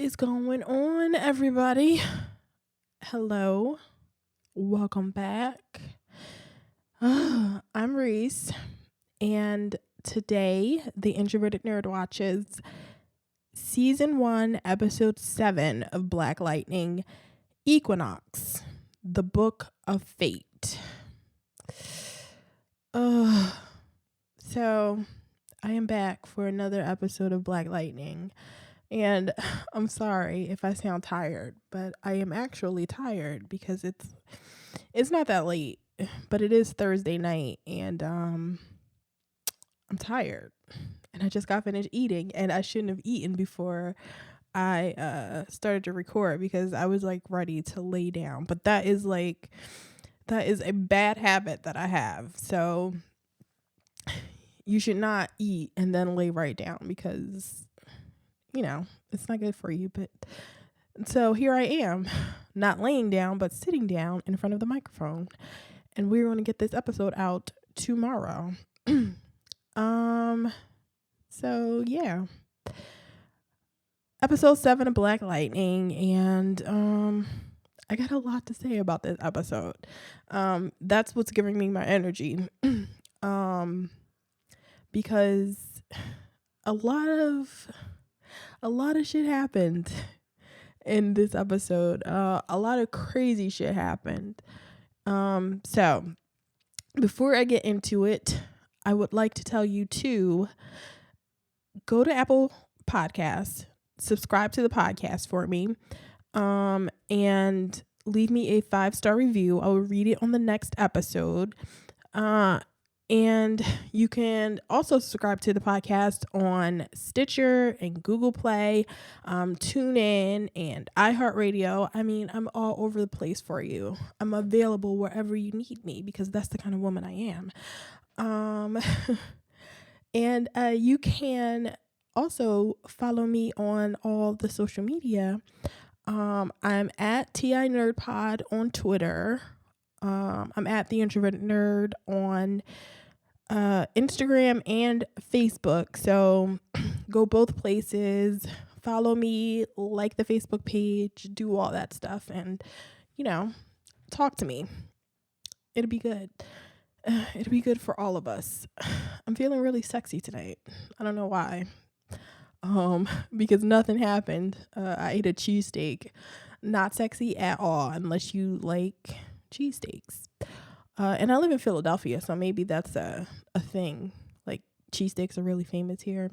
is going on, everybody? Hello. Welcome back. I'm Reese, and today the Introverted Nerd watches Season 1, Episode 7 of Black Lightning, Equinox, the Book of Fate. So I am back for another episode of Black Lightning. And I'm sorry if I sound tired, but I am actually tired because it's not that late, but it is Thursday night, and I'm tired. And I just got finished eating, and I shouldn't have eaten before I started to record because I was like ready to lay down. But that is a bad habit that I have. So you should not eat and then lay right down because it's not good for you. But so here I am, not laying down, but sitting down in front of the microphone. And we're going to get this episode out tomorrow. So yeah. Episode 7 of Black Lightning, and I got a lot to say about this episode. That's what's giving me my energy. Because a lot of shit happened in this episode. A lot of crazy shit happened. So before I get into it, I would like to tell you to go to Apple Podcasts, subscribe to the podcast for me, and leave me a 5-star review. I will read it on the next episode. And you can also subscribe to the podcast on Stitcher and Google Play, TuneIn, and iHeartRadio. I mean, I'm all over the place for you. I'm available wherever you need me because that's the kind of woman I am. And you can also follow me on all the social media. I'm at TI Nerd Pod on Twitter. I'm at The Introverted Nerd on Instagram and Facebook. So go both places, follow me, like the Facebook page, do all that stuff, and talk to me. It'll be good. It'll be good for all of us. I'm feeling really sexy tonight. I don't know why. Because nothing happened. I ate a cheesesteak. Not sexy at all unless you like cheesesteaks. And I live in Philadelphia, so maybe that's a thing. Like, cheesesteaks are really famous here.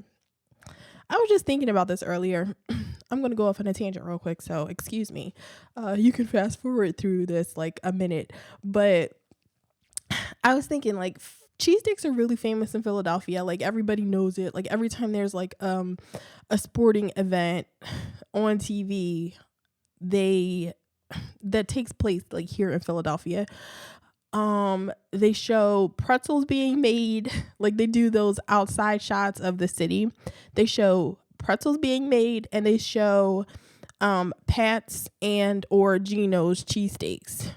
I was just thinking about this earlier. I'm going to go off on a tangent real quick, so excuse me. You can fast forward through this like a minute. But I was thinking, like, cheesesteaks are really famous in Philadelphia. Like, everybody knows it. Like, every time there's like a sporting event on TV, that takes place like here in Philadelphia. They show pretzels being made. Like, they do those outside shots of the city. They show pretzels being made, and they show Pat's and or Gino's cheesesteaks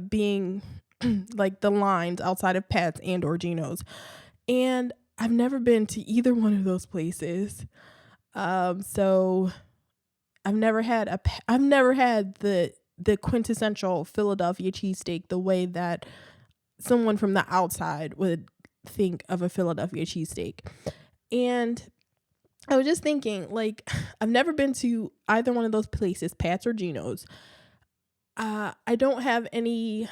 being like the lines outside of Pat's and or Gino's. And I've never been to either one of those places. So I've never had the quintessential Philadelphia cheesesteak the way that someone from the outside would think of a Philadelphia cheesesteak. And I was just thinking, like, I've never been to either one of those places, Pat's or Gino's. I don't have any,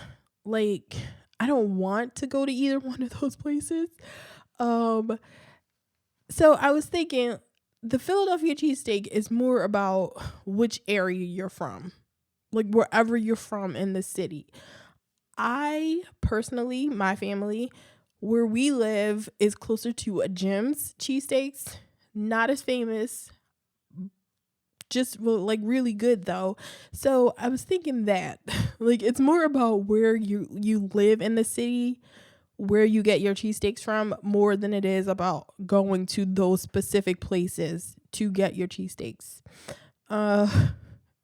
like, I don't want to go to either one of those places. So I was thinking the Philadelphia cheesesteak is more about which area you're from. Like, wherever you're from in the city. I personally, my family, where we live is closer to a Jim's cheesesteaks. Not as famous, just like really good though. So I was thinking that like it's more about where you live in the city, where you get your cheesesteaks from, more than it is about going to those specific places to get your cheesesteaks.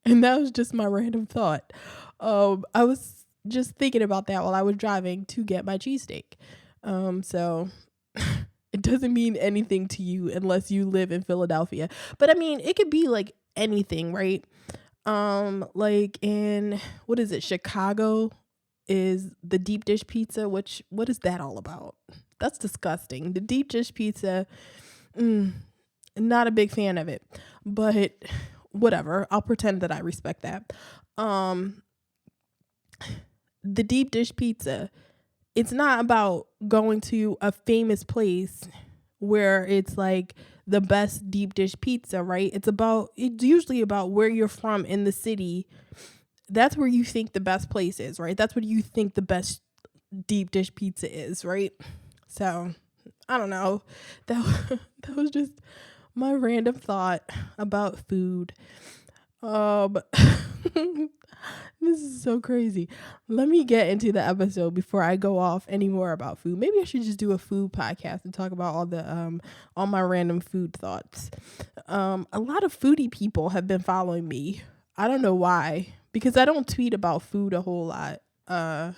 And that was just my random thought. I was just thinking about that while I was driving to get my cheesesteak. So it doesn't mean anything to you unless you live in Philadelphia. But I mean, it could be like anything, right? Like in, what is it, Chicago is the deep dish pizza, which, what is that all about? That's disgusting. The deep dish pizza, mm, not a big fan of it, but whatever. I'll pretend that I respect that. Um, the deep dish pizza, it's not about going to a famous place where it's like the best deep dish pizza, right? It's usually about where you're from in the city. That's where you think the best place is, right? That's what you think the best deep dish pizza is, right? So, I don't know. That was just my random thought about food. Um This is so crazy. Let me get into the episode before I go off any more about food. Maybe I should just do a food podcast and talk about all my random food thoughts. A lot of foodie people have been following me. I don't know why, because I don't tweet about food a whole lot. Yeah,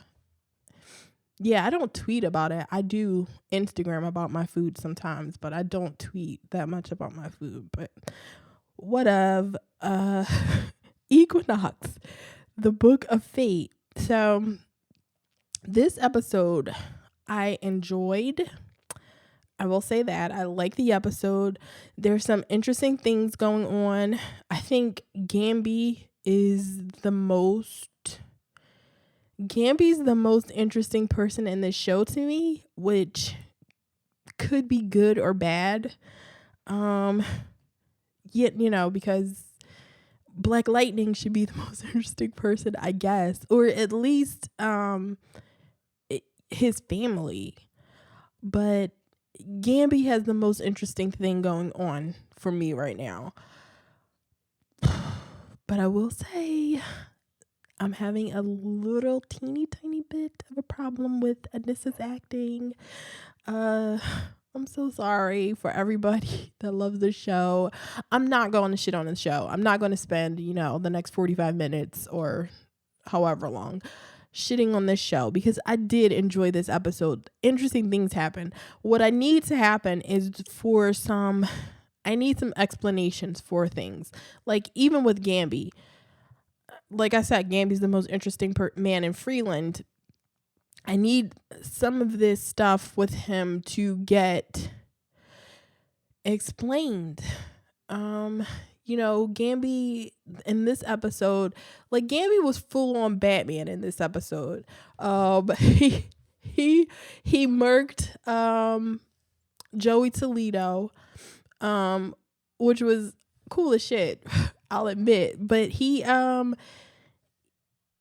I don't tweet about it. I do Instagram about my food sometimes, but I don't tweet that much about my food. But whatever. Equinox, the Book of Fate. So this episode I enjoyed. I will say that. I like the episode. There's some interesting things going on. I think Gamby's the most interesting person in this show to me, which could be good or bad. Yet, because Black Lightning should be the most interesting person, I guess, or at least his family. But Gamby has the most interesting thing going on for me right now. But I will say, I'm having a little teeny tiny bit of a problem with Anissa's acting. I'm so sorry for everybody that loves the show. I'm not going to shit on the show. I'm not going to spend, the next 45 minutes or however long shitting on this show, because I did enjoy this episode. Interesting things happen. What I need to happen is I need some explanations for things. Like even with Gamby, like I said, Gamby's the most interesting man in Freeland. I need some of this stuff with him to get explained. Gamby in this episode, like Gamby was full on Batman in this episode. He murked Joey Toledo, which was cool as shit, I'll admit. But he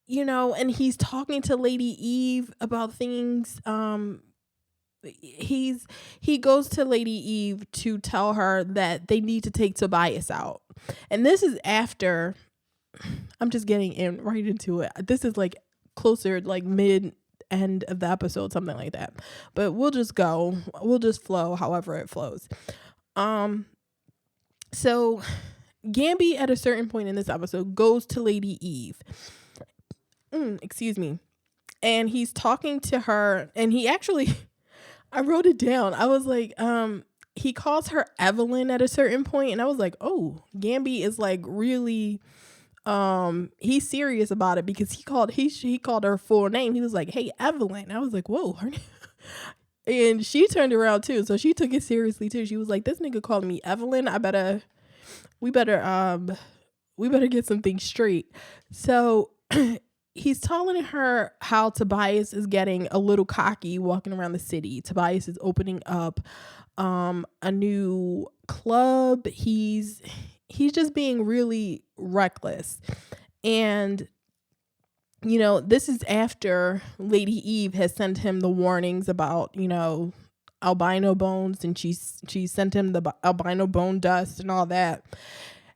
and he's talking to Lady Eve about things. He goes to Lady Eve to tell her that they need to take Tobias out. And this is after, I'm just getting right into it. This is like closer, like mid end of the episode, something like that. But we'll just flow however it flows. So Gamby at a certain point in this episode goes to Lady Eve. Excuse me. And he's talking to her, and he actually, I wrote it down. I was like, he calls her Evelyn at a certain point, and I was like, oh, Gamby is like really, he's serious about it, because he called her full name. He was like, hey, Evelyn. I was like, whoa, her name. And she turned around too, so she took it seriously too. She was like, this nigga calling me Evelyn. We better get some things straight. So he's telling her how Tobias is getting a little cocky walking around the city. Tobias is opening up a new club. He's just being really reckless. And this is after Lady Eve has sent him the warnings about, albino bones, and she sent him the albino bone dust and all that.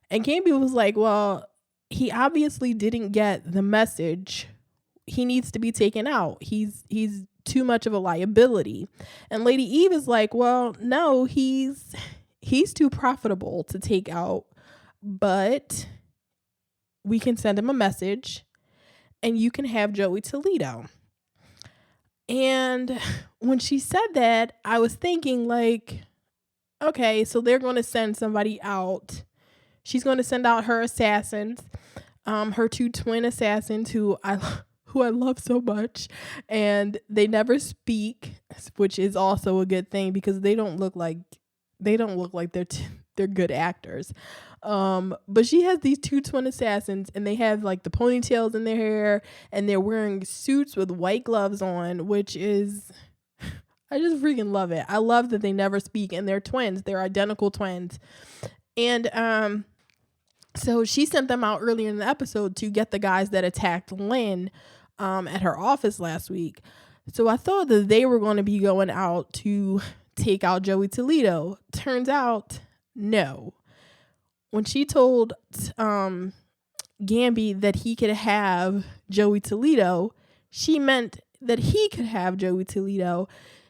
And Gamby was like, well, he obviously didn't get the message. He needs to be taken out. He's too much of a liability. And Lady Eve is like, well, no, he's too profitable to take out, but we can send him a message and you can have Joey Toledo. And when she said that, I was thinking like, okay, so they're going to send somebody out. she's going to send out her assassins, her 2 twin assassins who I love so much, and they never speak, which is also a good thing because they don't look like they're good actors. But she has these 2 twin assassins, and they have like the ponytails in their hair, and they're wearing suits with white gloves on, which is, I just freaking love it. I love that they never speak, and they're twins. They're identical twins. And so she sent them out earlier in the episode to get the guys that attacked Lynn at her office last week. So I thought that they were going to be going out to take out Joey Toledo. Turns out, no. When she told Gamby that he could have Joey Toledo, she meant that he could have Joey Toledo.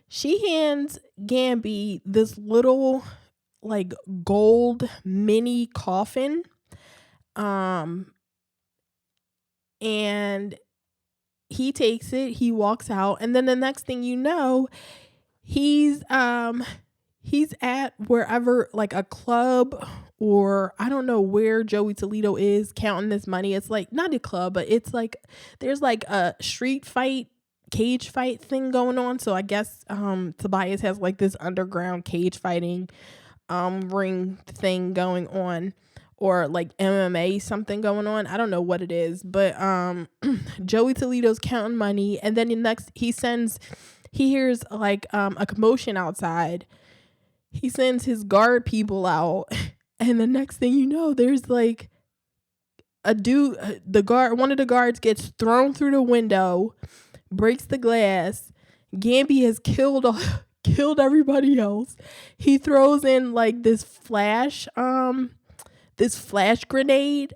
She hands Gamby this little like gold mini coffin. And he takes it, he walks out, and then the next thing you know, he's at wherever, like a club, or I don't know where Joey Toledo is counting this money. It's like not a club, but it's like there's like a street fight, cage fight thing going on. So I guess Tobias has like this underground cage fighting ring thing going on, or like MMA something going on. I don't know what it is, but Joey Toledo's counting money, and then he hears like a commotion outside. He sends his guard people out, and the next thing you know, there's like a dude, one of the guards gets thrown through the window, breaks the glass. Gamby has killed everybody else. He throws in like this flash grenade,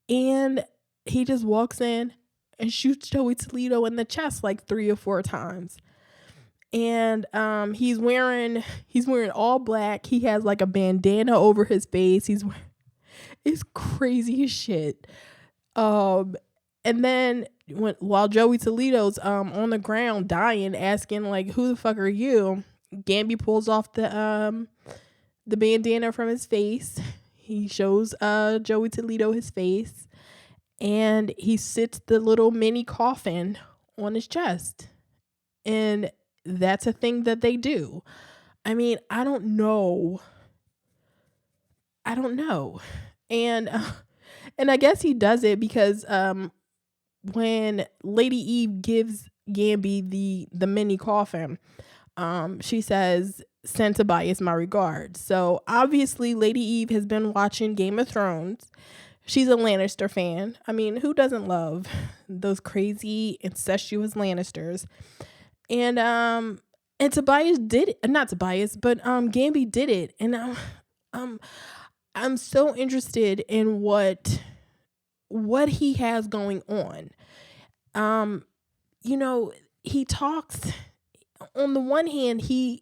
and he just walks in and shoots Joey Toledo in the chest like 3 or 4 times. And he's wearing all black. He has like a bandana over his face. It's crazy as shit. And then while Joey Toledo's on the ground dying, asking like, who the fuck are you? Gamby pulls off the bandana from his face. He shows Joey Toledo his face, and he sits the little mini coffin on his chest. And that's a thing that they do. I mean, I don't know. And I guess he does it because when Lady Eve gives Gamby the mini coffin, she says, "Send Tobias my regards." So obviously Lady Eve has been watching Game of Thrones. She's a Lannister fan. I mean, who doesn't love those crazy incestuous Lannisters? And Tobias did it. Not Tobias, but Gamby did it. And I'm so interested in what he has going on. He talks, on the one hand, he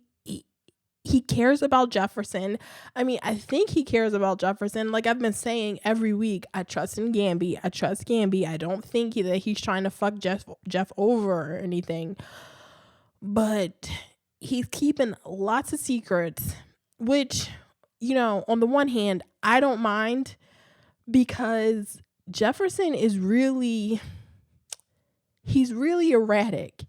cares about Jefferson. I mean, I think he cares about Jefferson. Like I've been saying every week, I trust in Gamby. I trust Gamby. I don't think that he's trying to fuck Jeff over or anything. But he's keeping lots of secrets, which, on the one hand, I don't mind, because Jefferson is really erratic.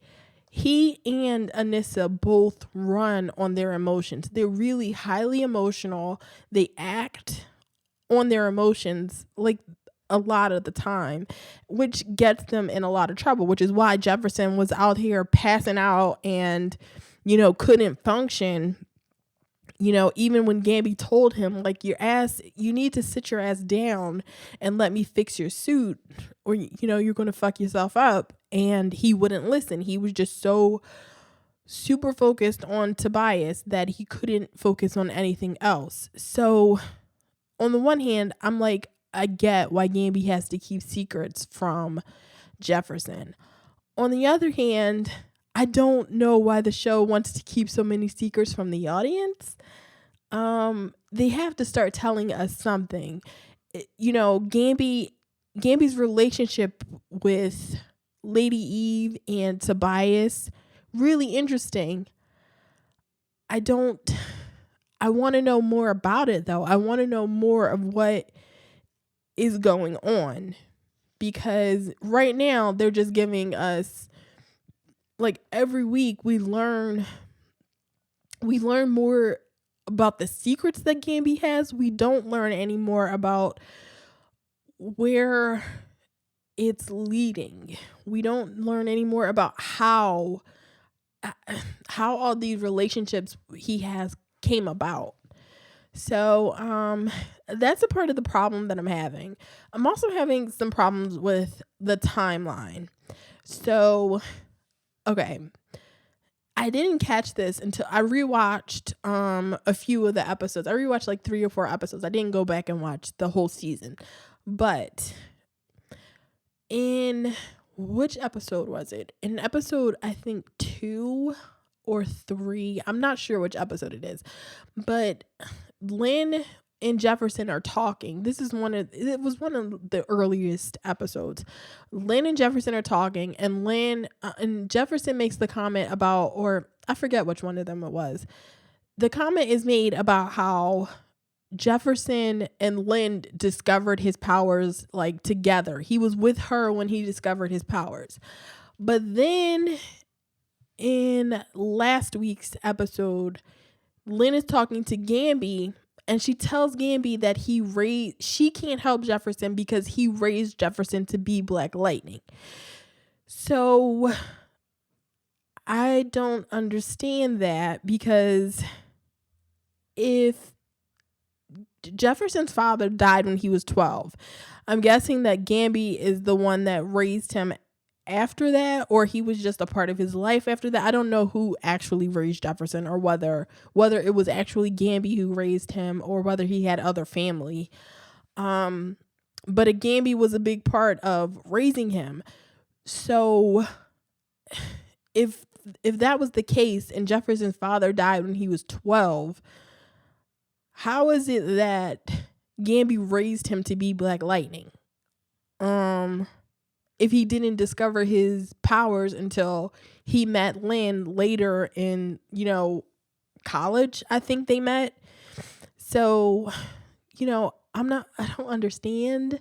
He and Anissa both run on their emotions. They're really highly emotional. They act on their emotions like a lot of the time, which gets them in a lot of trouble, which is why Jefferson was out here passing out and, couldn't function. Even when Gamby told him, like, you need to sit your ass down and let me fix your suit, or, you're going to fuck yourself up. And he wouldn't listen. He was just so super focused on Tobias that he couldn't focus on anything else. So on the one hand, I'm like, I get why Gamby has to keep secrets from Jefferson. On the other hand, I don't know why the show wants to keep so many secrets from the audience. They have to start telling us something. Gamby's relationship with Lady Eve and Tobias, really interesting. I want to know more about it, though. I want to know more of what is going on, because right now they're just giving us, like, every week we learn more about the secrets that Gambi has. We don't learn any more about where it's leading. We don't learn any more about how all these relationships he has came about. So that's a part of the problem that I'm having. I'm also having some problems with the timeline. So, okay, I didn't catch this until I rewatched a few of the episodes. I rewatched like 3 or 4 episodes. I didn't go back and watch the whole season. But in which episode was it? In episode, I think 2 or 3. I'm not sure which episode it is. But Lynn and Jefferson are talking. It was one of the earliest episodes. Lynn and Jefferson are talking, and and Jefferson makes the comment about, or I forget which one of them it was. The comment is made about how Jefferson and Lynn discovered his powers, like, together. He was with her when he discovered his powers. But then in last week's episode, Lynn is talking to Gambi, and she tells Gambi that she can't help Jefferson because he raised Jefferson to be Black Lightning. So I don't understand that, because if Jefferson's father died when he was 12, I'm guessing that Gambi is the one that raised him after that, or he was just a part of his life after that. I don't know who actually raised Jefferson, or whether it was actually Gambi who raised him, or whether he had other family. But Gambi was a big part of raising him. So if that was the case and Jefferson's father died when he was 12, how is it that Gambi raised him to be Black Lightning? If he didn't discover his powers until he met Lynn later in, college, I think they met. So, I don't understand.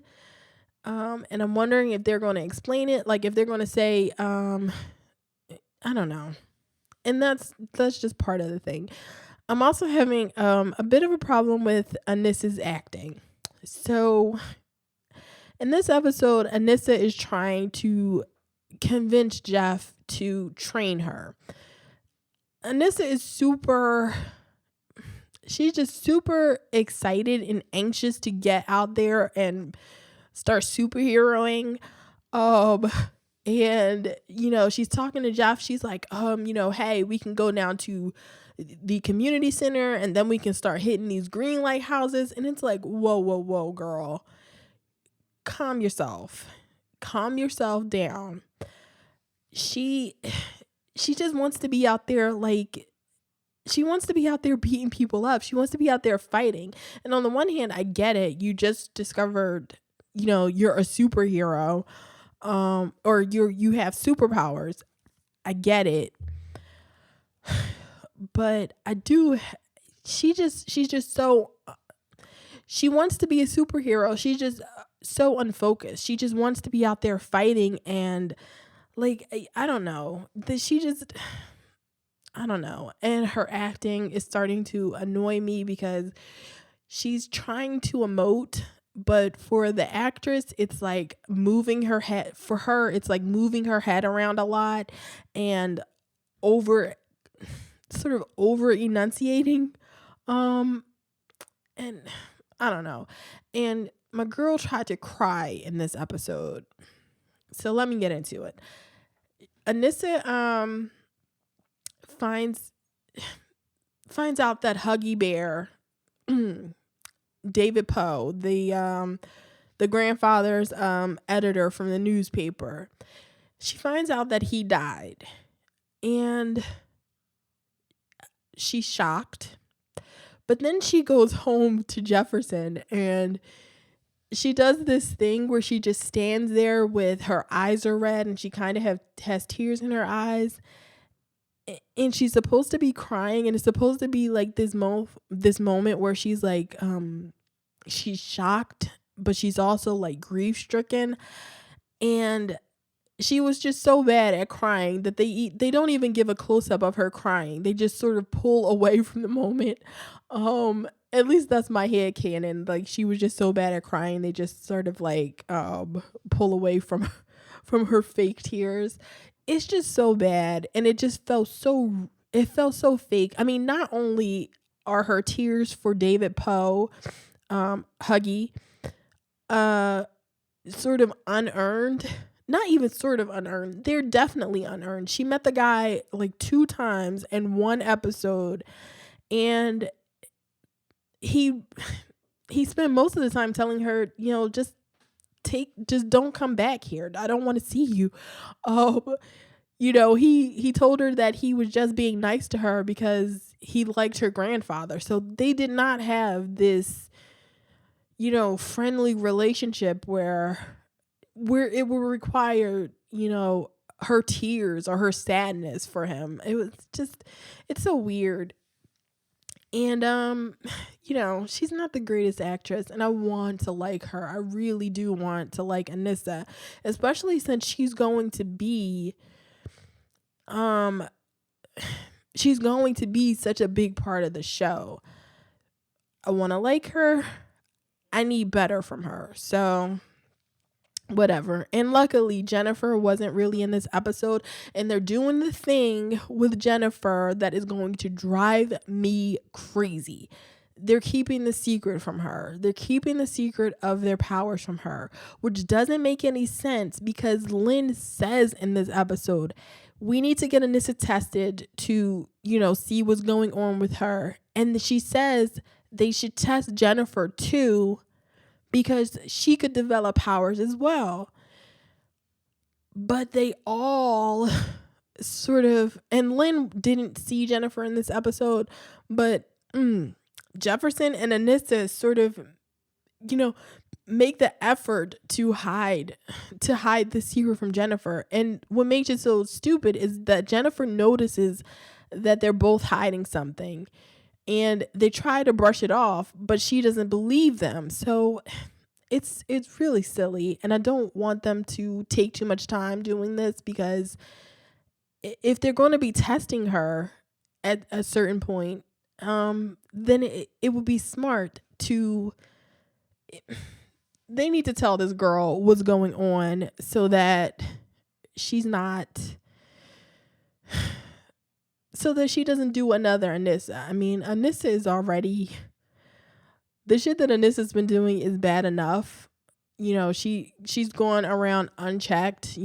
And I'm wondering if they're going to explain it, like if they're going to say, I don't know. And that's just part of the thing. I'm also having a bit of a problem with Anissa's acting. So in this episode, Anissa is trying to convince Jeff to train her. Anissa is she's just super excited and anxious to get out there and start superheroing. And, she's talking to Jeff. She's like, hey, we can go down to the community center and then we can start hitting these green light houses. And it's like, whoa, girl. Calm yourself down. She just wants to be out there, like, she wants to be out there beating people up. She wants to be out there fighting. And on the one hand, I get it. You just discovered, you're a superhero, or you have superpowers. I get it. But she's just so, she wants to be a superhero. She's just so unfocused. She just wants to be out there fighting, and like, I don't know. I don't know. And her acting is starting to annoy me because she's trying to emote, but for the actress, it's like moving her head. For her, it's like moving her head around a lot and over enunciating. And I don't know. And my girl tried to cry in this episode. So let me get into it. Anissa finds out that Huggy Bear, David Poe, the grandfather's editor from the newspaper, she finds out that he died, and she's shocked. But then she goes home to Jefferson, and she does this thing where she just stands there with her eyes are red, and she kind of has tears in her eyes. And she's supposed to be crying, and it's supposed to be like this moment where she's like, she's shocked but she's also like grief stricken. And she was just so bad at crying that they don't even give a close up of her crying. They just sort of pull away from the moment. At least that's my head canon. Like, she was just so bad at crying, they just sort of like pull away from from her fake tears. It's just so bad, and it felt so fake. I mean, not only are her tears for David Poe, Huggy, uh sort of unearned. Not even sort of unearned. They're definitely unearned. She met the guy like 2 times in one episode, and he he spent most of the time telling her, just don't come back here. I don't want to see you. Um, he told her that he was just being nice to her because he liked her grandfather. So they did not have this, friendly relationship where it will require, her tears or her sadness for him. It's so weird. And she's not the greatest actress, and I want to like her. I really do want to like Anissa, especially since um she's going to be such a big part of the show. I want to like her. I need better from her. So whatever. And luckily Jennifer wasn't really in this episode, and they're doing the thing with Jennifer that is going to drive me crazy. They're keeping the secret from her. They're keeping the secret of their powers from her, which doesn't make any sense because Lynn says in this episode, we need to get Anissa tested to, see what's going on with her. And she says they should test Jennifer too, because she could develop powers as well. But they all sort of, and Lynn didn't see Jennifer in this episode, but Jefferson and Anissa sort of, make the effort to hide the secret from Jennifer. And what makes it so stupid is that Jennifer notices that they're both hiding something, and they try to brush it off, but she doesn't believe them. So it's really silly, and I don't want them to take too much time doing this, because if they're going to be testing her at a certain point, then it would be smart to, they need to tell this girl what's going on so that she's not, so that she doesn't do another Anissa. I mean, Anissa is already, the shit that Anissa's been doing is bad enough. She's going around unchecked,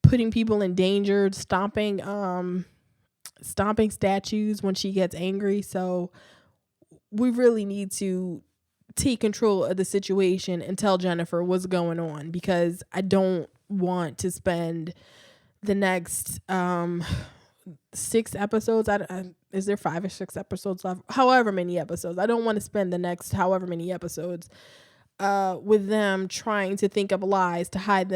putting people in danger, stomping statues when she gets angry. So we really need to take control of the situation and tell Jennifer what's going on, because I don't want to spend the next 6 episodes. Is there 5 or 6 episodes left? However many episodes. I don't want to spend the next however many episodes with them trying to think up lies to hide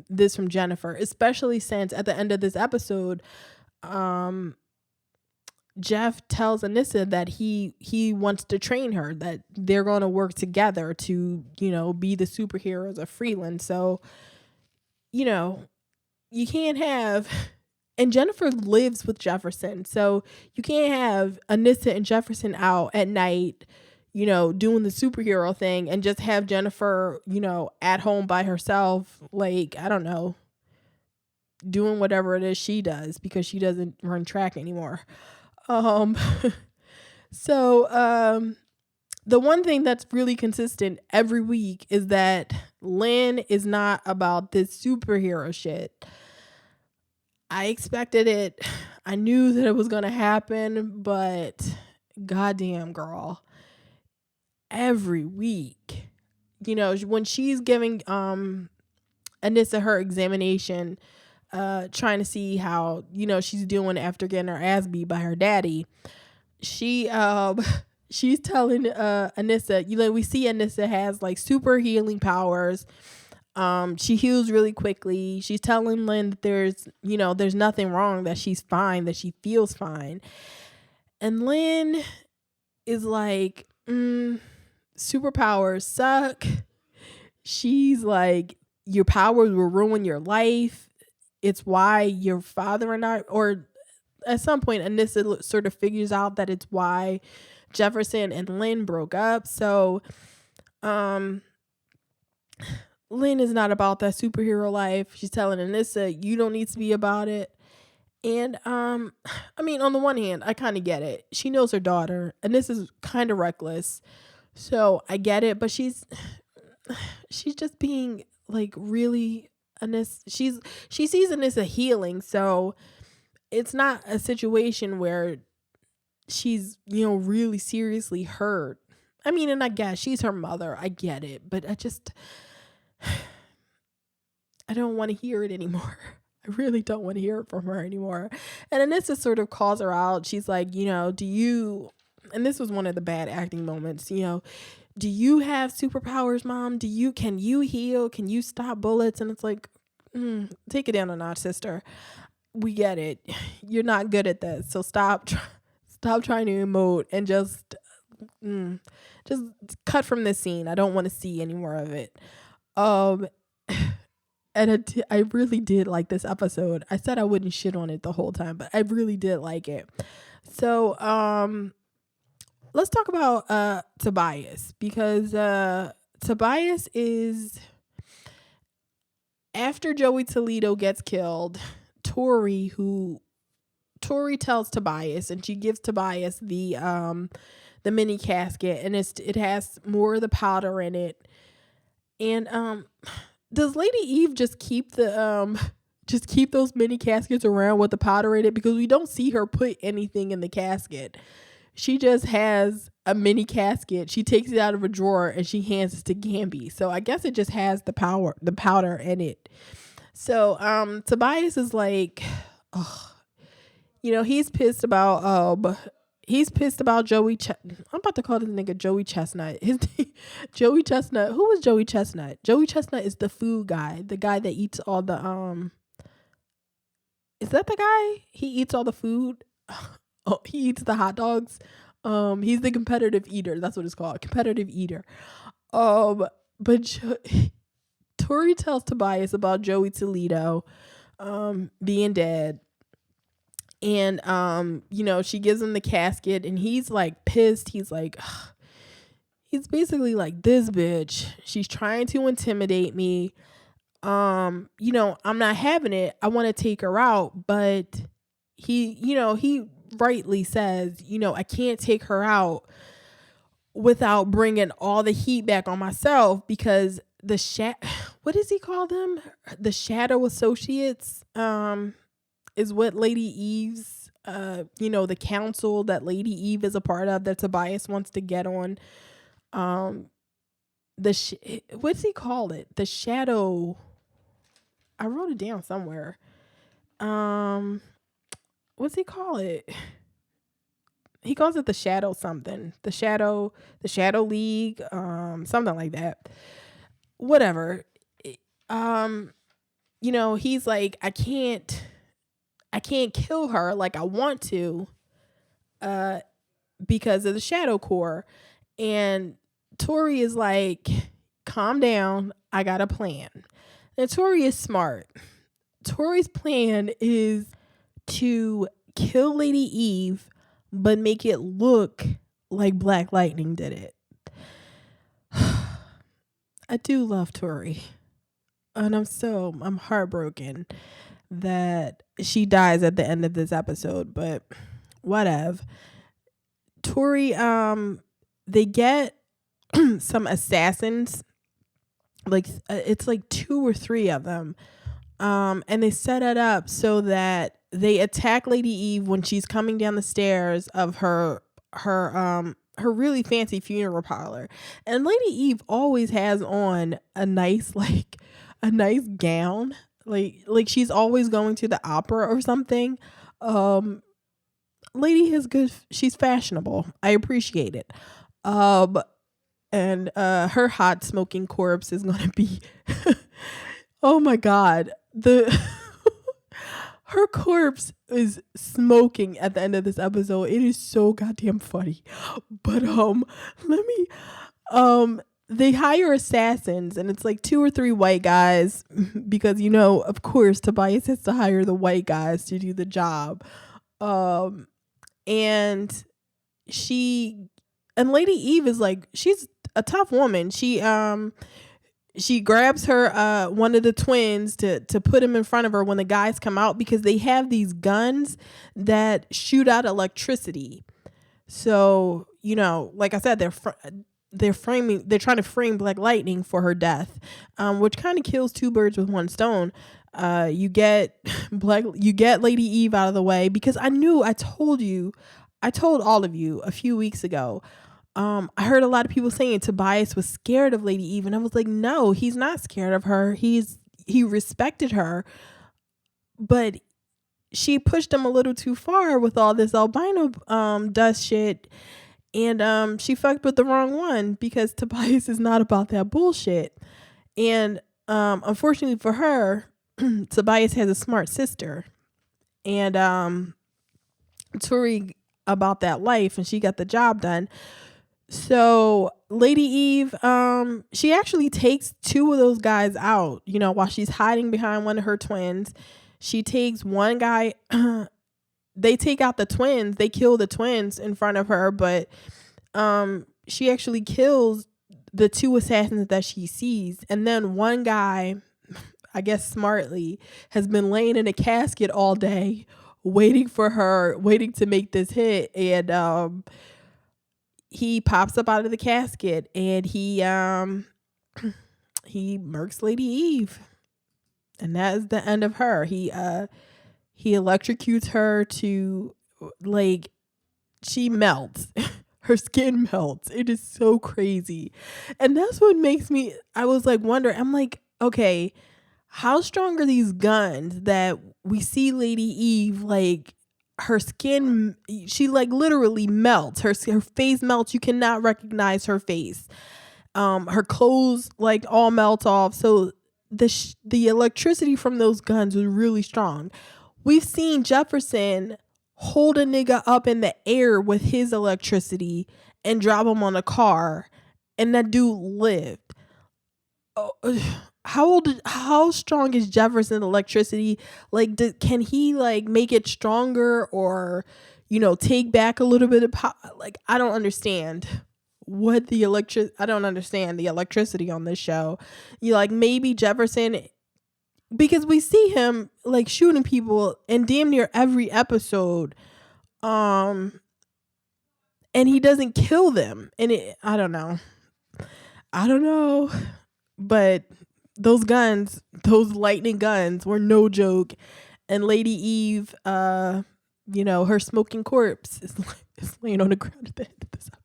this from Jennifer, especially since at the end of this episode, Jeff tells Anissa that he wants to train her, that they're going to work together to, be the superheroes of Freeland. So, you can't have, and Jennifer lives with Jefferson, so you can't have Anissa and Jefferson out at night, doing the superhero thing, and just have Jennifer, at home by herself, like, I don't know, doing whatever it is she does, because she doesn't run track anymore. So the one thing that's really consistent every week is that Lynn is not about this superhero shit. I expected it. I knew that it was going to happen, but goddamn, girl, every week, when she's giving Anissa her examination, trying to see how, she's doing after getting her ass beat by her daddy, she's telling Anissa, we see Anissa has like super healing powers. She heals really quickly. She's telling Lynn that there's nothing wrong, that she's fine, that she feels fine. And Lynn is like, superpowers suck. She's like, your powers will ruin your life. It's why your father and I, or at some point, Anissa sort of figures out that it's why Jefferson and Lynn broke up. So, Lynn is not about that superhero life. She's telling Anissa, you don't need to be about it. And I mean, on the one hand, I kind of get it. She knows her daughter, and this is kind of reckless. So I get it, but she's just being like really Anissa. She sees Anissa healing, so it's not a situation where she's, really seriously hurt. I mean, and I guess she's her mother. I get it, but I don't want to hear it anymore. I really don't want to hear it from her anymore. And Anissa sort of calls her out. She's like, do you, and this was one of the bad acting moments, do you have superpowers, Mom? Can you heal? Can you stop bullets? And it's like, take it down a notch, sister. We get it. You're not good at this. So stop trying to emote and just cut from this scene. I don't want to see any more of it. And I really did like this episode. I said I wouldn't shit on it the whole time, but I really did like it. So let's talk about Tobias, because Tobias is, after Joey Toledo gets killed, Tori tells Tobias, and she gives Tobias the mini casket, and it has more of the powder in it. And does Lady Eve just keep those mini caskets around with the powder in it? Because we don't see her put anything in the casket. She just has a mini casket. She takes it out of a drawer and she hands it to Gamby. So I guess it just has the powder in it. So Tobias is like, he's pissed about Joey. I'm about to call this nigga Joey Chestnut. His name, Joey Chestnut. Who was Joey Chestnut? Joey Chestnut is the food guy, the guy that eats all the Is that the guy? He eats all the food. Oh, he eats the hot dogs. He's the competitive eater. That's what it's called, competitive eater. But Tori tells Tobias about Joey Toledo, being dead. And, she gives him the casket, and he's like pissed. He's like, ugh. He's basically like, this bitch, she's trying to intimidate me. I'm not having it. I want to take her out. But he rightly says, I can't take her out without bringing all the heat back on myself, because what does he call them? The Shadow Associates, is what Lady Eve's, the council that Lady Eve is a part of, that Tobias wants to get on. What's he call it? The Shadow. I wrote it down somewhere. What's he call it? He calls it the Shadow something. The Shadow League, something like that. Whatever. He's like, I can't kill her like I want to, because of the Shadow Core. And Tori is like, calm down, I got a plan. And Tori is smart. Tori's plan is to kill Lady Eve, but make it look like Black Lightning did it. I do love Tori. And I'm heartbroken that she dies at the end of this episode, but whatever. Tori, they get some assassins, like it's like 2 or 3 of them, and they set it up so that they attack Lady Eve when she's coming down the stairs of her really fancy funeral parlor. And Lady Eve always has on a nice gown, like she's always going to the opera or something. Lady is good. She's fashionable. I appreciate it. And her hot smoking corpse is gonna be oh my god, her corpse is smoking at the end of this episode. It is so goddamn funny. But They hire assassins, and it's like 2 or 3 white guys because, of course, Tobias has to hire the white guys to do the job. Um, and she and Lady Eve is like, she's a tough woman. She grabs her one of the twins to put him in front of her when the guys come out, because they have these guns that shoot out electricity. So, like I said, they're trying to frame Black Lightning for her death, which kind of kills 2 birds with 1 stone. You get Lady Eve out of the way, because I told all of you a few weeks ago. I heard a lot of people saying Tobias was scared of Lady Eve, and I was like, no, he's not scared of her. He respected her, but she pushed him a little too far with all this albino dust shit, and she fucked with the wrong one, because Tobias is not about that bullshit. And unfortunately for her, Tobias has a smart sister, and Tori about that life, and she got the job done. So Lady Eve, she actually takes 2 of those guys out, while she's hiding behind one of her twins. She takes one guy, they take out the twins, they kill the twins in front of her, but she actually kills the 2 assassins that she sees. And then one guy, I guess smartly, has been laying in a casket all day waiting to make this hit, and he pops up out of the casket, and he murks Lady Eve, and that is the end of her. He electrocutes her to, like, she melts. Her skin melts. It is so crazy, and that's what makes me. I was like wondering. I'm like, okay, how strong are these guns that we see Lady Eve, like, her skin, she like literally melts. Her face melts. You cannot recognize her face. Her clothes like all melt off. So the electricity from those guns was really strong. We've seen Jefferson hold a nigga up in the air with his electricity and drop him on a car, and that dude lived. Oh, how strong is Jefferson electricity? Like, can he like make it stronger, or take back a little bit of power? Like, I don't understand I don't understand the electricity on this show. Maybe Jefferson, because we see him like shooting people in damn near every episode, and he doesn't kill them, and I don't know, but those lightning guns were no joke. And Lady Eve, her smoking corpse is laying on the ground at the end of this episode.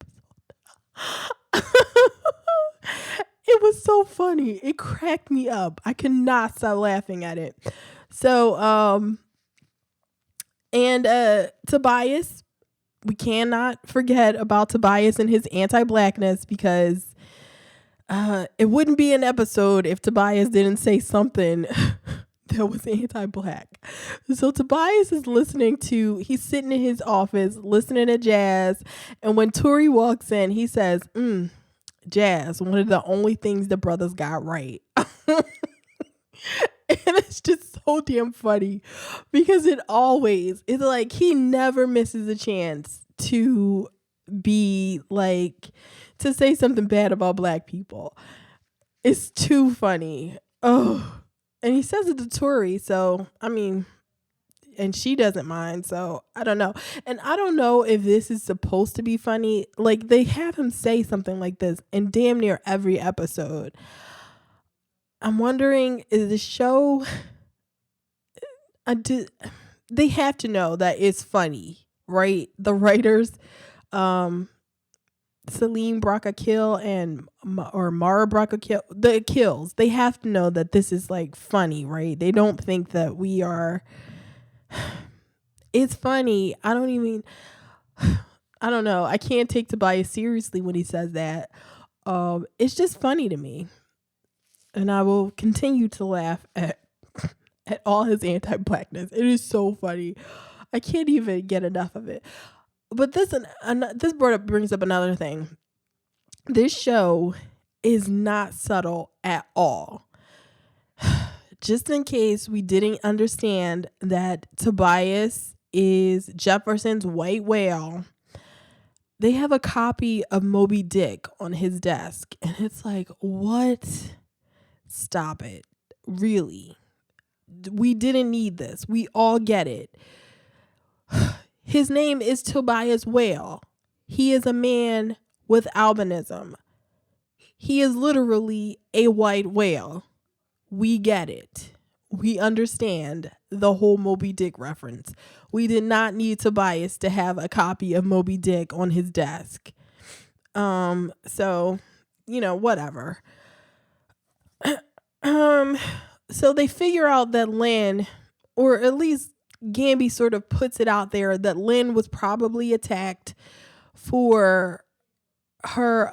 It was so funny. It cracked me up. I could not stop laughing at it. So, and Tobias, we cannot forget about Tobias and his anti-blackness, because it wouldn't be an episode if Tobias didn't say something that was anti-black. So Tobias is he's sitting in his office listening to jazz, and when Tori walks in, he says, jazz, one of the only things the brothers got right. And it's just so damn funny, because it's like he never misses a chance to be like, to say something bad about black people. It's too funny. Oh, and he says it to Tori, so I mean, and she doesn't mind, so I don't know. And I don't know if this is supposed to be funny. Like, they have him say something like this in damn near every episode. I'm wondering, is the show, they have to know that it's funny, right? The writers, Celine Bracca-Kill or Mara Bracca-Kill, the Kills, they have to know that this is like funny, right? They don't think that we are. It's funny. I don't know. I can't take Tobias seriously when he says that. It's just funny to me, and I will continue to laugh at all his anti-blackness. It is so funny. I can't even get enough of it. But this brings up another thing. This show is not subtle at all. Just in case we didn't understand that Tobias is Jefferson's white whale, they have a copy of Moby Dick on his desk. And it's like, what? Stop it. Really? We didn't need this. We all get it. His name is Tobias Whale. He is a man with albinism. He is literally a white whale. We get it. We understand the whole Moby Dick reference. We did not need Tobias to have a copy of Moby Dick on his desk. So, whatever. So they figure out that Lynn, or at least Gamby sort of puts it out there, that Lynn was probably attacked for her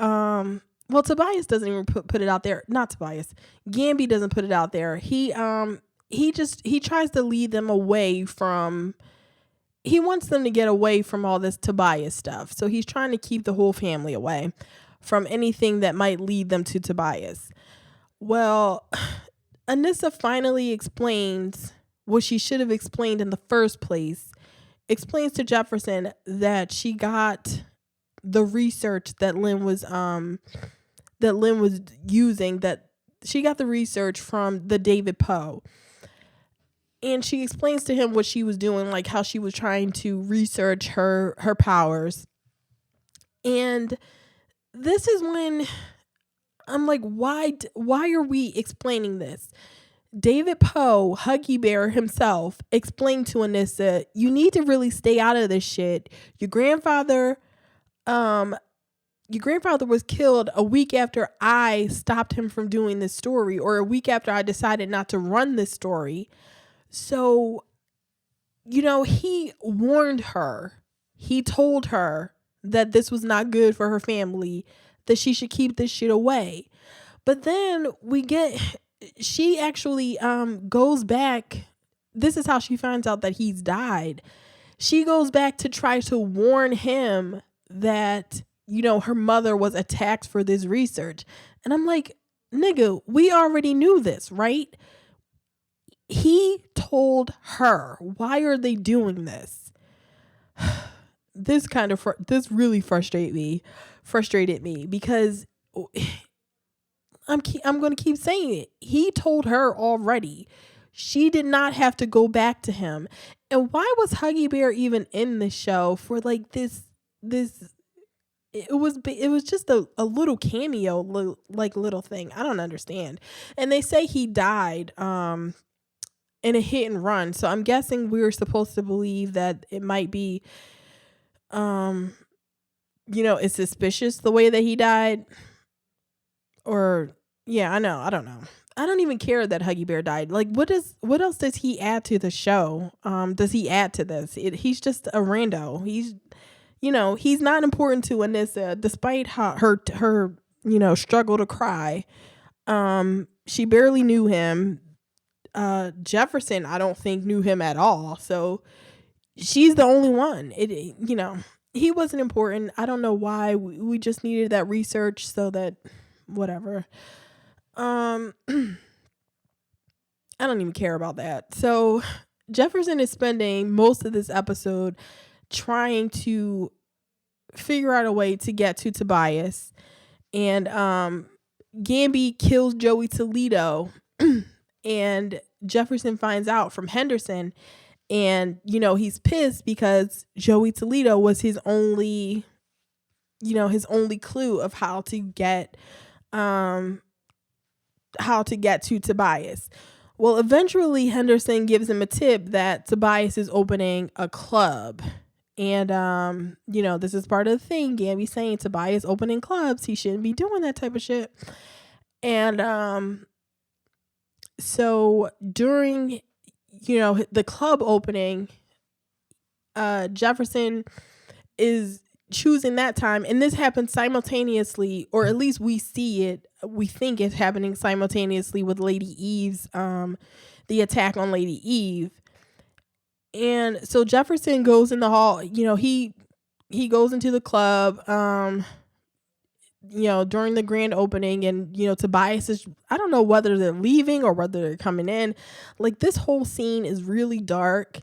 well, Tobias doesn't even put it out there. Not Tobias. Gamby doesn't put it out there. He tries to lead them away from, he wants them to get away from all this Tobias stuff. So he's trying to keep the whole family away from anything that might lead them to Tobias. Well, Anissa finally explains what she should have explained in the first place. Explains to Jefferson that she got the research that Lynn was using, that she got the research from the David Poe. And she explains to him what she was doing, like how she was trying to research her powers. And this is when I'm like, why are we explaining this? David Poe, Huggy Bear himself, explained to Anissa, you need to really stay out of this shit. Your grandfather was killed a week after I stopped him from doing this story, or a week after I decided not to run this story. So, he warned her. He told her that this was not good for her family, that she should keep this shit away. But then she actually goes back. This is how she finds out that he's died. She goes back to try to warn him that, her mother was attacked for this research. And I'm like, nigga, we already knew this, right? He told her. Why are they doing this? This really frustrated me because I'm going to keep saying it. He told her already. She did not have to go back to him. And why was Huggy Bear even in the show for like this it was just a little cameo, little thing. I don't understand. And they say he died in a hit and run. So I'm guessing we're supposed to believe that it might be it's suspicious the way that he died. Or yeah, I know. I don't know. I don't even care that Huggy Bear died. Like, what else does he add to the show? Does he add to this? He's just a rando. He's not important to Anissa, despite her struggle to cry. She barely knew him. Jefferson, I don't think, knew him at all. So she's the only one. He wasn't important. I don't know why. We just needed that research so that whatever. I don't even care about that. So Jefferson is spending most of this episode trying to figure out a way to get to Tobias. And Gamby kills Joey Toledo. And Jefferson finds out from Henderson. And, he's pissed because Joey Toledo was his only clue of how to get to Tobias. Well, eventually Henderson gives him a tip that Tobias is opening a club. And, this is part of the thing. Gamby's saying Tobias opening clubs. He shouldn't be doing that type of shit. And, so during, the club opening, Jefferson is choosing that time. And this happens simultaneously, or at least we see it. We think it's happening simultaneously with Lady Eve's, the attack on Lady Eve. And so Jefferson goes in the hall, he goes into the club. during the grand opening, and Tobias is, I don't know whether they're leaving or whether they're coming in. Like, this whole scene is really dark.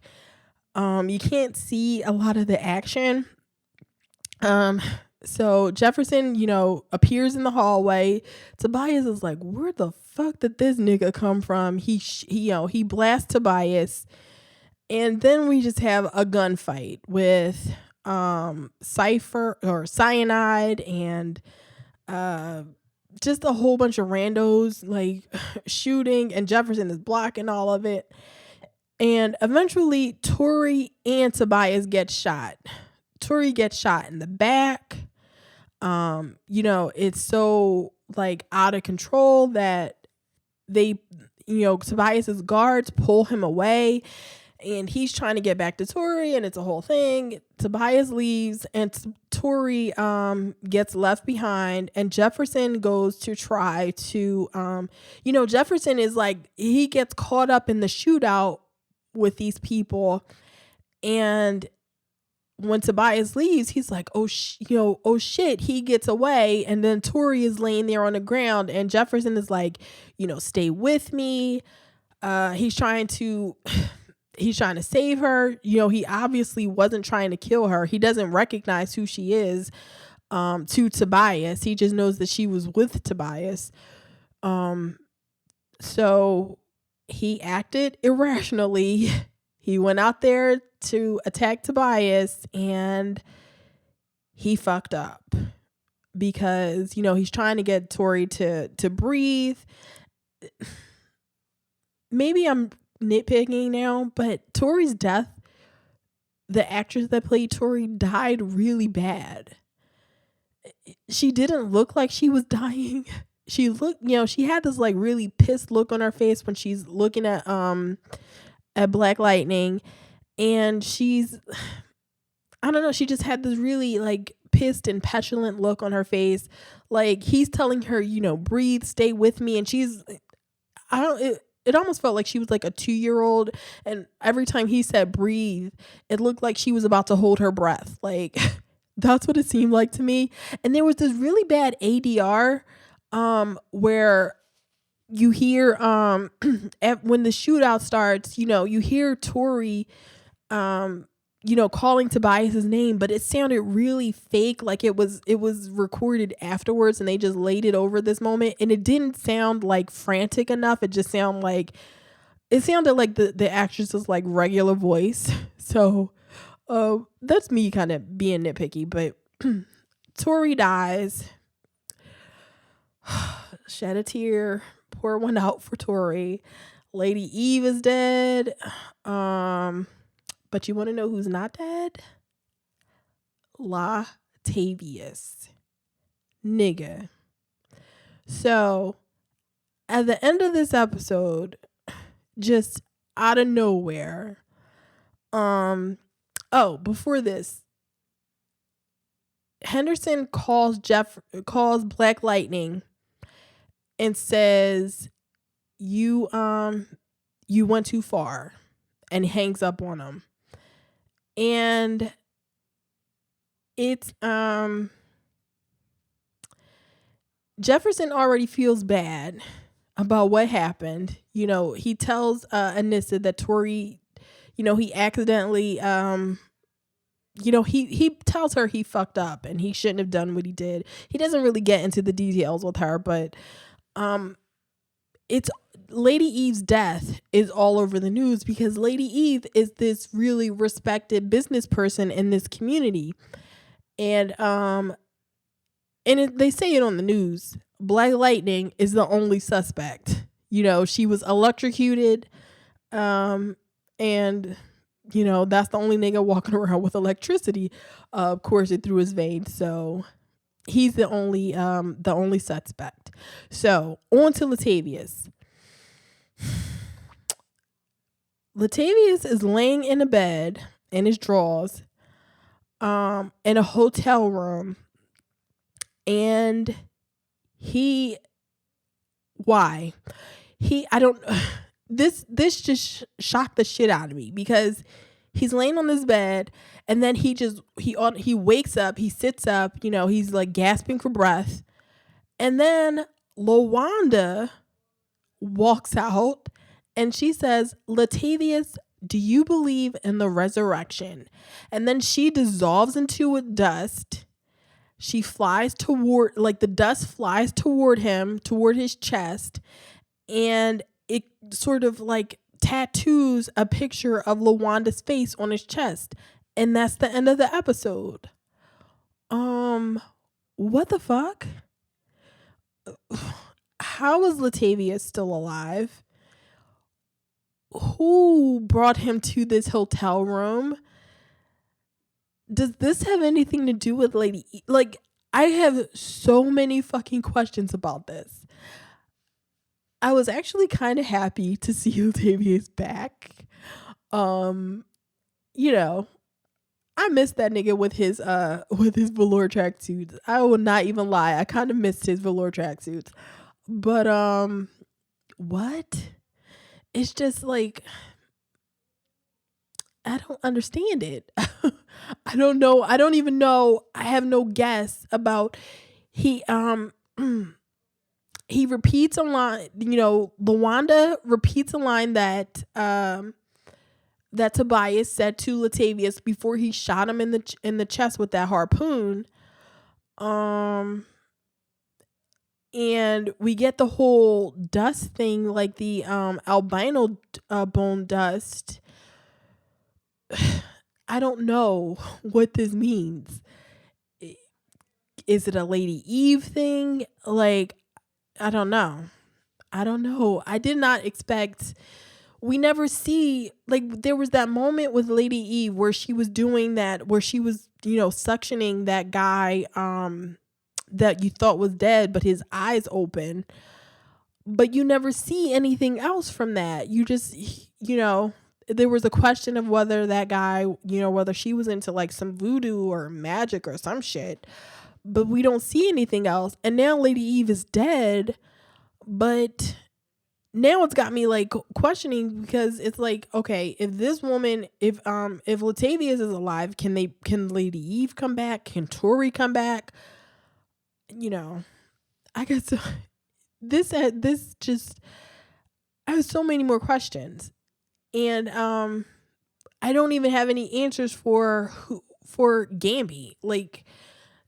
You can't see a lot of the action. So Jefferson, appears in the hallway. Tobias is like, where the fuck did this nigga come from? He blasts Tobias. And then we just have a gunfight with Cypher or Cyanide and just a whole bunch of randos like shooting, and Jefferson is blocking all of it. And eventually Tori and Tobias get shot. Tori gets shot in the back. It's so like out of control that they, Tobias's guards pull him away, and he's trying to get back to Tori, and it's a whole thing. Tobias leaves, and Tori gets left behind, and Jefferson goes to try to Jefferson is like, he gets caught up in the shootout with these people, and when Tobias leaves, he's like, oh shit, he gets away. And then Tori is laying there on the ground, and Jefferson is like, stay with me. He's trying to save her. He obviously wasn't trying to kill her. He doesn't recognize who she is to Tobias. He just knows that she was with Tobias. So he acted irrationally. He went out there to attack Tobias, and he fucked up because, he's trying to get Tori to breathe. Maybe I'm nitpicking now, but Tori's death, the actress that played Tori died really bad. She didn't look like she was dying. She looked, she had this like really pissed look on her face when she's looking at Black Lightning, and she's, I don't know, she just had this really like pissed and petulant look on her face. Like, he's telling her, breathe, stay with me, and she's, it almost felt like she was like a 2-year-old, and every time he said breathe, it looked like she was about to hold her breath. Like, that's what it seemed like to me. And there was this really bad ADR where you hear when the shootout starts, you hear Tori calling Tobias's name, but it sounded really fake, like it was recorded afterwards and they just laid it over this moment, and it didn't sound like frantic enough. It sounded like the actress's like regular voice. So that's me kind of being nitpicky, but Tori dies. Shed a tear, pour one out for Tori. Lady Eve is dead. But you want to know who's not dead? Latavius. Nigga. So, at the end of this episode, just out of nowhere, before this, Henderson calls Black Lightning and says, you went too far, and hangs up on him. And it's Jefferson already feels bad about what happened. He tells Anissa that Tori, he accidentally he tells her he fucked up and he shouldn't have done what he did. He doesn't really get into the details with her, but it's Lady Eve's death is all over the news because Lady Eve is this really respected business person in this community. And they say it on the news. Black Lightning is the only suspect. She was electrocuted. And that's the only nigga walking around with electricity coursing through his veins. So he's the only suspect. So on to Latavius. Latavius is laying in a bed in his drawers in a hotel room, and this just shocked the shit out of me because He's laying on this bed, and then he wakes up, he sits up, he's like gasping for breath. And then LaWanda walks out and she says, "Latavius, do you believe in the resurrection?" And then she dissolves into a dust. She flies toward, like, the dust flies toward him, toward his chest, and it sort of like tattoos a picture of LaWanda's face on his chest. And that's the end of the episode. What the fuck? How is Latavius still alive? Who brought him to this hotel room? Does this have anything to do with Lady E? Like, I have so many fucking questions about this. I was actually kind of happy to see Latavius back. You know, I missed that nigga with his velour tracksuits. I will not even lie. I kind of missed his velour tracksuits. But what? It's just like, I don't understand it. I don't know. I don't even know. I have no guess about he he repeats a line, LaWanda repeats a line that that Tobias said to Latavius before he shot him in the chest with that harpoon. And we get the whole dust thing, like the albino bone dust. I don't know what this means. Is it a Lady Eve thing? Like, I don't know. I did not expect. We never see, like, there was that moment with Lady Eve where she was doing that, where she was, suctioning that guy that you thought was dead, but his eyes open. But you never see anything else from that. You just, there was a question of whether that guy, whether she was into like some voodoo or magic or some shit. But we don't see anything else. And now Lady Eve is dead. But now it's got me like questioning, because it's like, okay, if this woman, if Latavius is alive, can Lady Eve come back? Can Tori come back? I guess this just, I have so many more questions. And I don't even have any answers for Gamby. Like,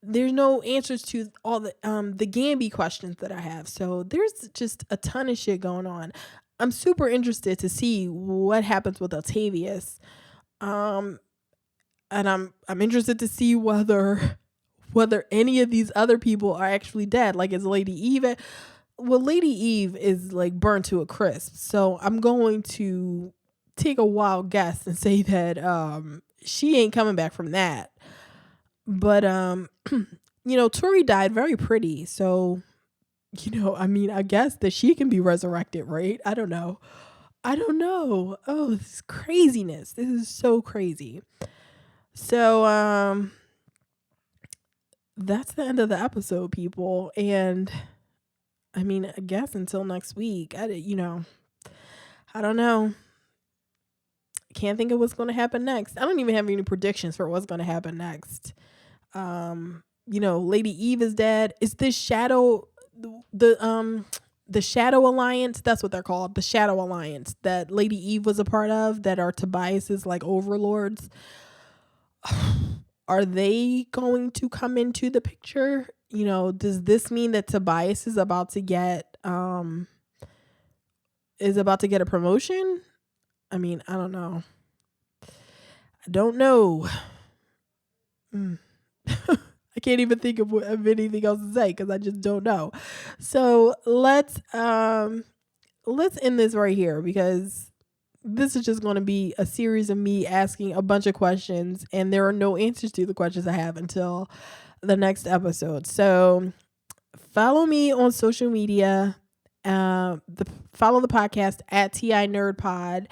there's no answers to all the Gamby questions that I have. So there's just a ton of shit going on. I'm super interested to see what happens with Latavius. And I'm interested to see whether any of these other people are actually dead. Like, is Lady Eve? Well, Lady Eve is like burnt to a crisp. So I'm going to take a wild guess and say that she ain't coming back from that. But Tori died very pretty. So, I guess that she can be resurrected, right? I don't know. Oh, this is craziness. This is so crazy. So, that's the end of the episode, people. And I guess until next week, I don't know. Can't think of what's going to happen next. I don't even have any predictions for what's going to happen next. Lady Eve is dead. Is this Shadow, the Shadow Alliance? That's what they're called. The Shadow Alliance that Lady Eve was a part of, that are Tobias's like overlords. Are they going to come into the picture? Does this mean that Tobias is about to get a promotion? I don't know. I don't know. I can't even think of anything else to say, because I just don't know. So let's end this right here, because this is just going to be a series of me asking a bunch of questions, and there are no answers to the questions I have until the next episode. So follow me on social media. Follow the podcast at TI Nerd Pod.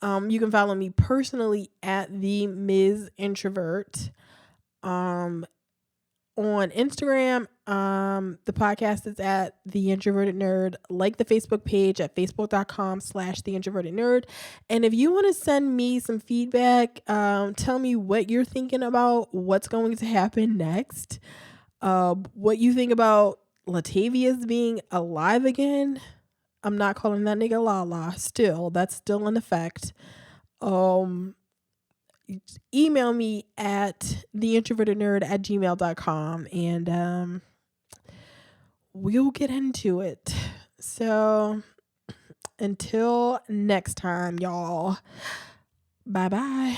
You can follow me personally at the Ms. Introvert. on Instagram. The podcast is at The Introverted Nerd. Like the Facebook page at facebook.com/The Introverted Nerd. And if you want to send me some feedback, tell me what you're thinking about what's going to happen next. What you think about Latavius being alive again. I'm not calling that nigga Lala. Still, that's still in effect. Email me at theintrovertednerd@gmail.com and we'll get into it. So until next time, y'all. Bye bye.